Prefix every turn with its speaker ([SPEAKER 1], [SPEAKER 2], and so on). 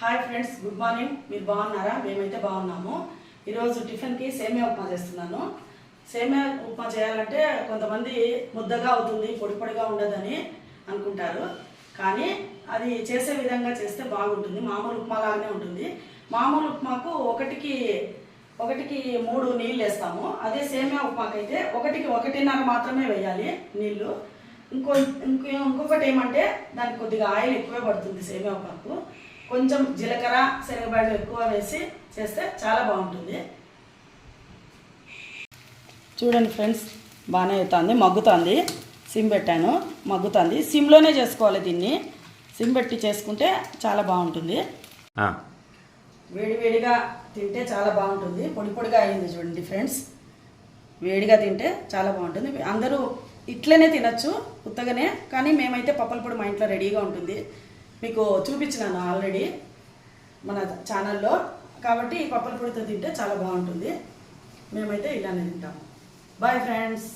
[SPEAKER 1] Hi friends, good morning. మీరు బాగున్నారా? మేమైతే బాగున్నాము. ఈరోజు టిఫిన్కి సేమియా ఉప్మా చేస్తున్నాను. సేమియా ఉప్మా చేయాలంటే కొంతమంది ముద్దగా అవుతుంది, పొడి పొడిగా ఉండదని అనుకుంటారు. కానీ అది చేసే విధంగా చేస్తే బాగుంటుంది. మామూలు ఉప్మా లాగానే ఉంటుంది. మామూలు ఉప్మాకు ఒకటికి 3 నీళ్ళు వేస్తాము. అదే సేమియా ఉప్మాకైతే 1:1.5 మాత్రమే వేయాలి నీళ్ళు. ఇంకొకటి ఏమంటే దానికి కొద్దిగా ఆయిల్ ఎక్కువే పడుతుంది. సేమియా ఉప్మాకు కొంచెం జీలకర్ర శనగబాయలు ఎక్కువ వేసి చేస్తే చాలా బాగుంటుంది. చూడండి ఫ్రెండ్స్, బాగానే అవుతుంది, మగ్గుతుంది. సిమ్ పెట్టాను, మగ్గుతుంది. సిమ్లోనే చేసుకోవాలి దీన్ని. సిమ్ పెట్టి చేసుకుంటే చాలా బాగుంటుంది. వేడివేడిగా తింటే చాలా బాగుంటుంది. పొడి పొడిగా అయింది చూడండి ఫ్రెండ్స్. వేడిగా తింటే చాలా బాగుంటుంది. అందరూ ఇట్లనే తినచ్చు ఉత్తగానే, కానీ మేమైతే పప్పల పొడి మా ఇంట్లో రెడీగా ఉంటుంది. మీకు చూపించినాను ఆల్రెడీ మన ఛానల్లో. కాబట్టి ఈ పప్పల పొడితో తింటే చాలా బాగుంటుంది. మేమైతే ఇలానే తింటాము. Bye friends.